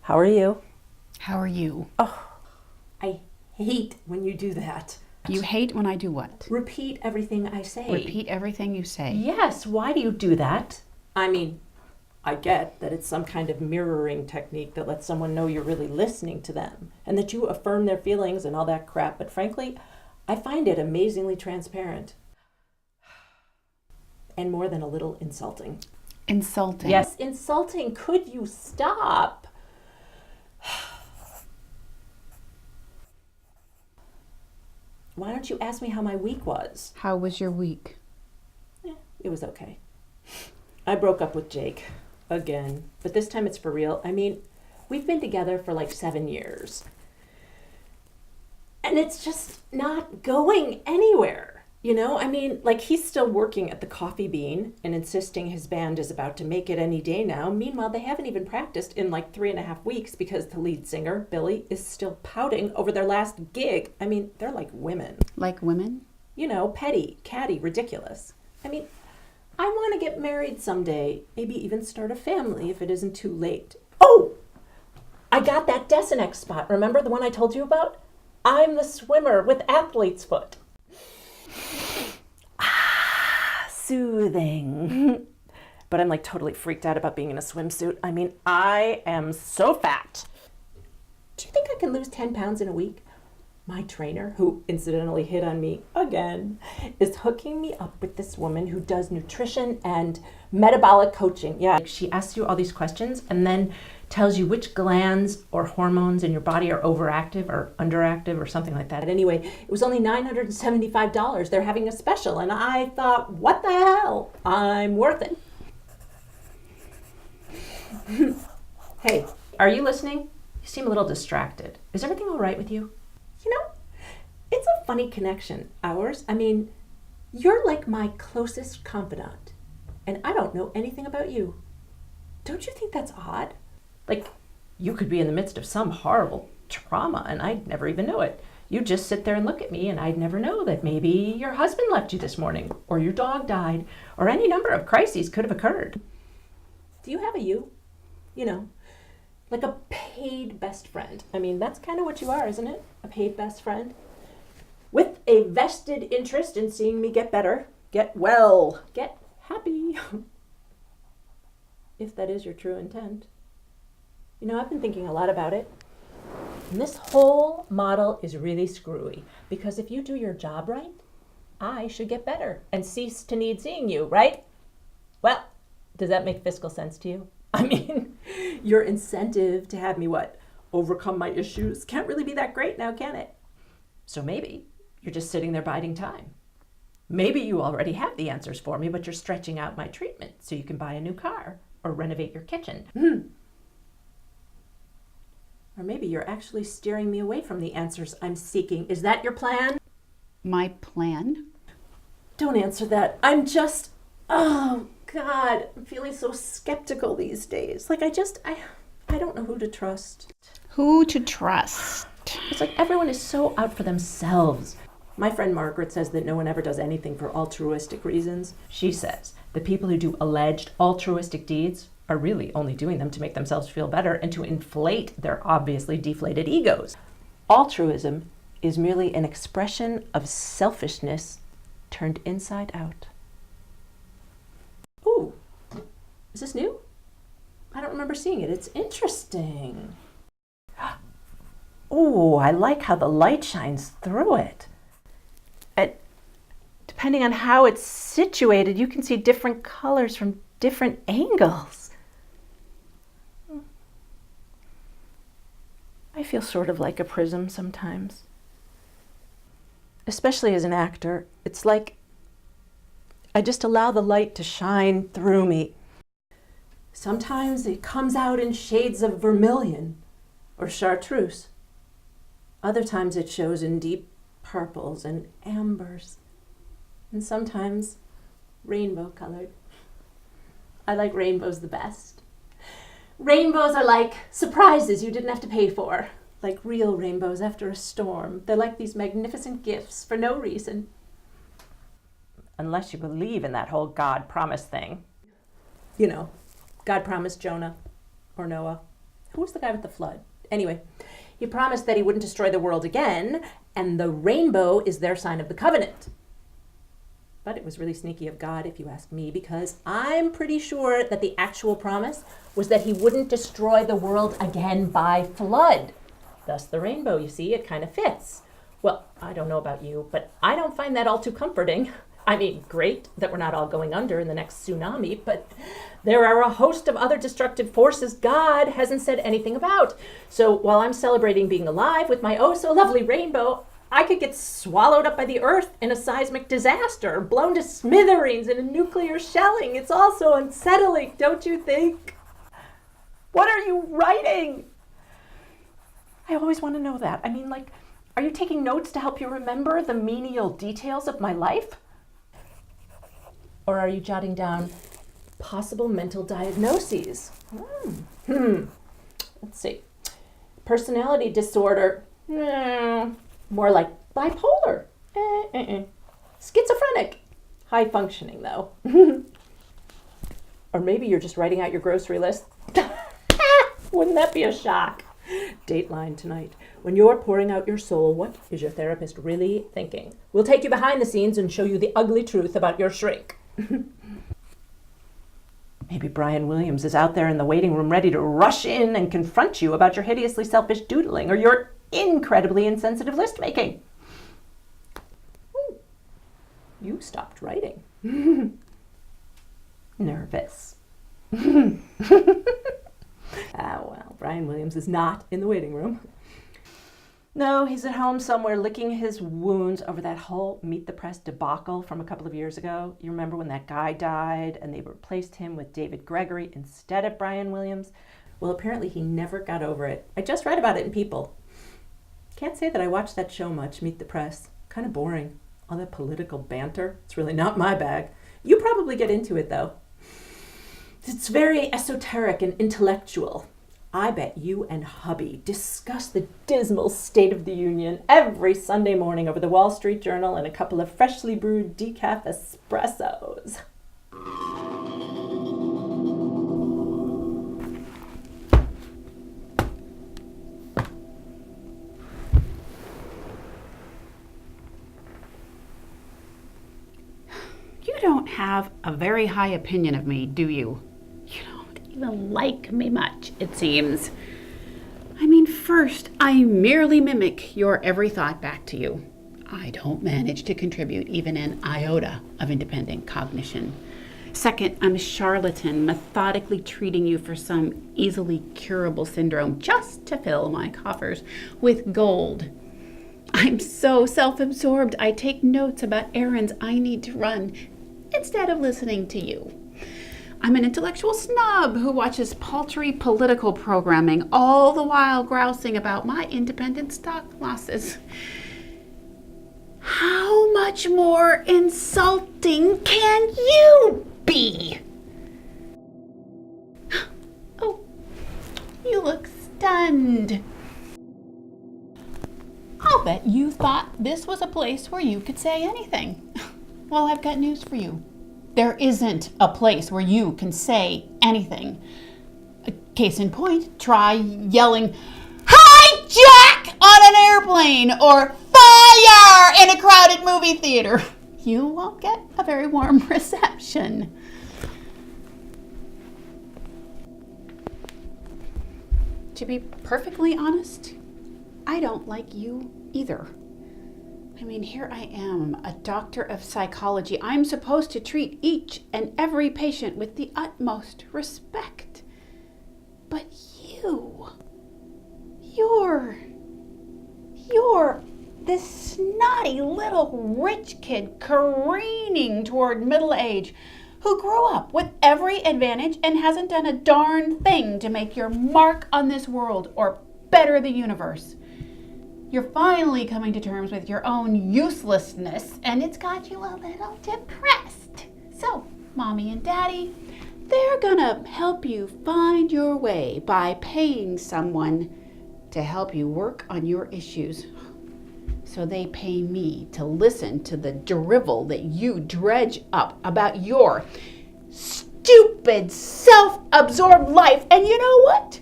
How are you? How are you? Oh, I hate when you do that. You hate when I do what? Repeat everything I say. Repeat everything you say. Yes, why do you do that? I mean, I get that it's some kind of mirroring technique that lets someone know you're really listening to them and that you affirm their feelings and all that crap, but frankly, I find it amazingly transparent. And more than a little insulting. Insulting. Yes, insulting. Could you stop? Why don't you ask me how my week was? How was your week? It was okay. I broke up with Jake again, but this time it's for real. I mean, we've been together for like 7 years. And it's just not going anywhere. You know, I mean, like he's still working at the Coffee Bean and insisting his band is about to make it any day now. Meanwhile, they haven't even practiced in like 3.5 weeks because the lead singer, Billy, is still pouting over their last gig. I mean, they're like women. Like women? You know, petty, catty, ridiculous. I mean, I want to get married someday. Maybe even start a family if it isn't too late. Oh! I got that Desinex spot. Remember the one I told you about? I'm the swimmer with athlete's foot. Soothing. But I'm like totally freaked out about being in a swimsuit. I mean, I am so fat. Do you think I can lose 10 pounds in a week? My trainer, who incidentally hit on me again, is hooking me up with this woman who does nutrition and metabolic coaching. Yeah, she asks you all these questions and then tells you which glands or hormones in your body are overactive or underactive or something like that. Anyway, it was only $975. They're having a special, and I thought, what the hell? I'm worth it. Hey, are you listening? You seem a little distracted. Is everything all right with you? You know, it's a funny connection, ours. I mean, you're like my closest confidant, and I don't know anything about you. Don't you think that's odd? Like, you could be in the midst of some horrible trauma, and I'd never even know it. You'd just sit there and look at me, and I'd never know that maybe your husband left you this morning, or your dog died, or any number of crises could have occurred. Do you have a you? You know, like a paid best friend. I mean, that's kind of what you are, isn't it? A paid best friend. With a vested interest in seeing me get better, get well, get happy. If that is your true intent. You know, I've been thinking a lot about it. And this whole model is really screwy. Because if you do your job right, I should get better and cease to need seeing you, right? Well, does that make fiscal sense to you? I mean, your incentive to have me, overcome my issues can't really be that great now, can it? So maybe you're just sitting there biding time. Maybe you already have the answers for me, but you're stretching out my treatment so you can buy a new car or renovate your kitchen. Or maybe you're actually steering me away from the answers I'm seeking. Is that your plan? My plan? Don't answer that. I'm just, oh God, I'm feeling so skeptical these days. Like I don't know who to trust. Who to trust? It's like everyone is so out for themselves. My friend Margaret says that no one ever does anything for altruistic reasons. She says the people who do alleged altruistic deeds are really only doing them to make themselves feel better and to inflate their obviously deflated egos. Altruism is merely an expression of selfishness turned inside out. Ooh, is this new? I don't remember seeing it. It's interesting. Oh, I like how the light shines through it. Depending on how it's situated, you can see different colors from different angles. I feel sort of like a prism sometimes. Especially as an actor, it's like I just allow the light to shine through me. Sometimes it comes out in shades of vermilion or chartreuse. Other times it shows in deep purples and ambers. And sometimes rainbow colored. I like rainbows the best. Rainbows are like surprises you didn't have to pay for. Like real rainbows after a storm. They're like these magnificent gifts for no reason. Unless you believe in that whole God promise thing. You know, God promised Jonah or Noah. Who was the guy with the flood? Anyway, he promised that he wouldn't destroy the world again, and the rainbow is their sign of the covenant. But it was really sneaky of God, if you ask me, because I'm pretty sure that the actual promise was that he wouldn't destroy the world again by flood. Thus the rainbow, you see, it kind of fits. Well, I don't know about you, but I don't find that all too comforting. I mean, great that we're not all going under in the next tsunami, but there are a host of other destructive forces God hasn't said anything about. So while I'm celebrating being alive with my oh-so-lovely rainbow, I could get swallowed up by the earth in a seismic disaster, blown to smithereens in a nuclear shelling. It's all so unsettling, don't you think? What are you writing? I always want to know that. I mean, like, are you taking notes to help you remember the menial details of my life? Or are you jotting down possible mental diagnoses? Let's see. Personality disorder. More like bipolar. Schizophrenic. High functioning, though. Or maybe you're just writing out your grocery list. Wouldn't that be a shock? Dateline tonight. When you're pouring out your soul, what is your therapist really thinking? We'll take you behind the scenes and show you the ugly truth about your shrink. Maybe Brian Williams is out there in the waiting room ready to rush in and confront you about your hideously selfish doodling or your incredibly insensitive list making. You stopped writing. Nervous. Well, Brian Williams is not in the waiting room. No, he's at home somewhere licking his wounds over that whole Meet the Press debacle from a couple of years ago. You remember when that guy died and they replaced him with David Gregory instead of Brian Williams? Well, apparently he never got over it. I just read about it in People. Can't say that I watched that show much, Meet the Press. Kind of boring. All that political banter. It's really not my bag. You probably get into it, though. It's very esoteric and intellectual. I bet you and hubby discuss the dismal state of the union every Sunday morning over the Wall Street Journal and a couple of freshly brewed decaf espressos. You don't have a very high opinion of me, do you? You don't even like me much, it seems. I mean, first, I merely mimic your every thought back to you. I don't manage to contribute even an iota of independent cognition. Second, I'm a charlatan, methodically treating you for some easily curable syndrome just to fill my coffers with gold. I'm so self-absorbed, I take notes about errands I need to run instead of listening to you. I'm an intellectual snob who watches paltry political programming, all the while grousing about my independent stock losses. How much more insulting can you be? Oh, you look stunned. I'll bet you thought this was a place where you could say anything. Well, I've got news for you. There isn't a place where you can say anything. Case in point, try yelling, "Hijack!" on an airplane or "Fire!" in a crowded movie theater. You won't get a very warm reception. To be perfectly honest, I don't like you either. I mean, here I am, a doctor of psychology. I'm supposed to treat each and every patient with the utmost respect. But you're this snotty little rich kid careening toward middle age who grew up with every advantage and hasn't done a darn thing to make your mark on this world or better the universe. You're finally coming to terms with your own uselessness, and it's got you a little depressed. So, Mommy and Daddy, they're gonna help you find your way by paying someone to help you work on your issues. So they pay me to listen to the drivel that you dredge up about your stupid, self-absorbed life. And you know what?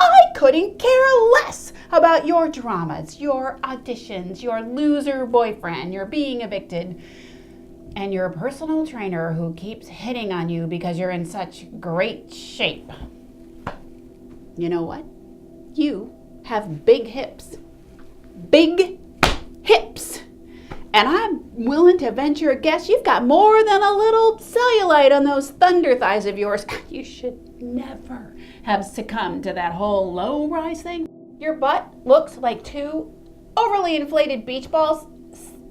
I couldn't care less about your dramas, your auditions, your loser boyfriend, your being evicted, and your personal trainer who keeps hitting on you because you're in such great shape. You know what? You have big hips. Big hips. And I'm willing to venture a guess you've got more than a little cellulite on those thunder thighs of yours. You should never have succumbed to that whole low-rise thing. Your butt looks like two overly inflated beach balls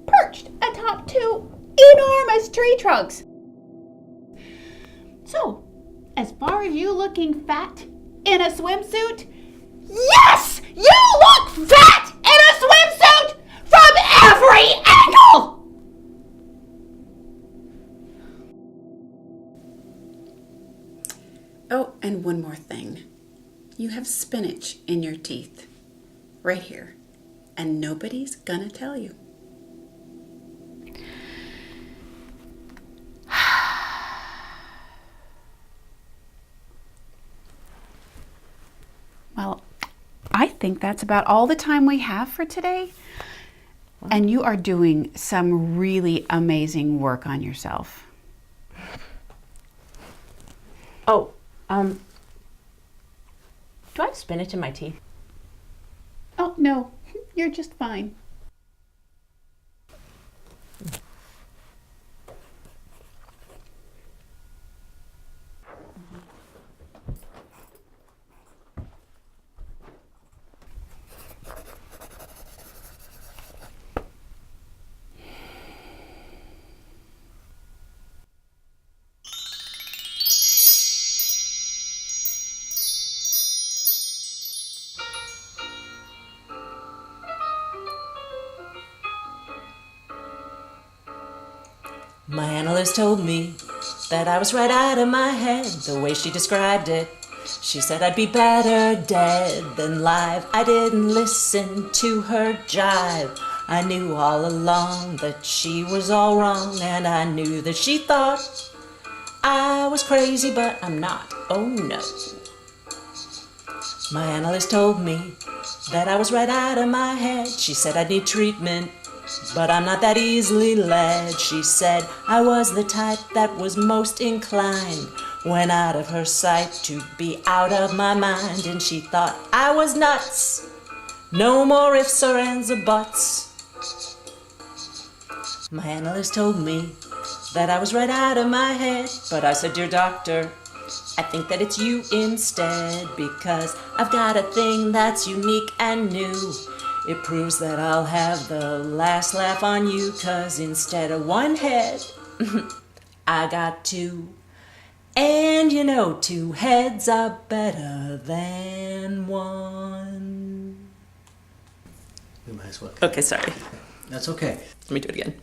perched atop two enormous tree trunks. So, as far as you looking fat in a swimsuit, yes! You look fat in a swimsuit from every angle! Oh, and one more thing. You have spinach in your teeth. Right here. And nobody's gonna tell you. Well, I think that's about all the time we have for today. And you are doing some really amazing work on yourself. Oh, do I have spinach in my teeth? Oh, no, you're just fine. My analyst told me that I was right out of my head, the way she described it. She said I'd be better dead than live. I didn't listen to her jive. I knew all along that she was all wrong, and I knew that she thought I was crazy, but I'm not. Oh no. My analyst told me that I was right out of my head. She said I'd need treatment, but I'm not that easily led. She said I was the type that was most inclined, when out of her sight, to be out of my mind. And she thought I was nuts. No more ifs or ands or buts. My analyst told me that I was right out of my head, but I said, dear doctor, I think that it's you instead, because I've got a thing that's unique and new. It proves that I'll have the last laugh on you, 'cause instead of one head, I got two. And you know, two heads are better than one. We might as well. Okay, sorry. That's okay. Let me do it again.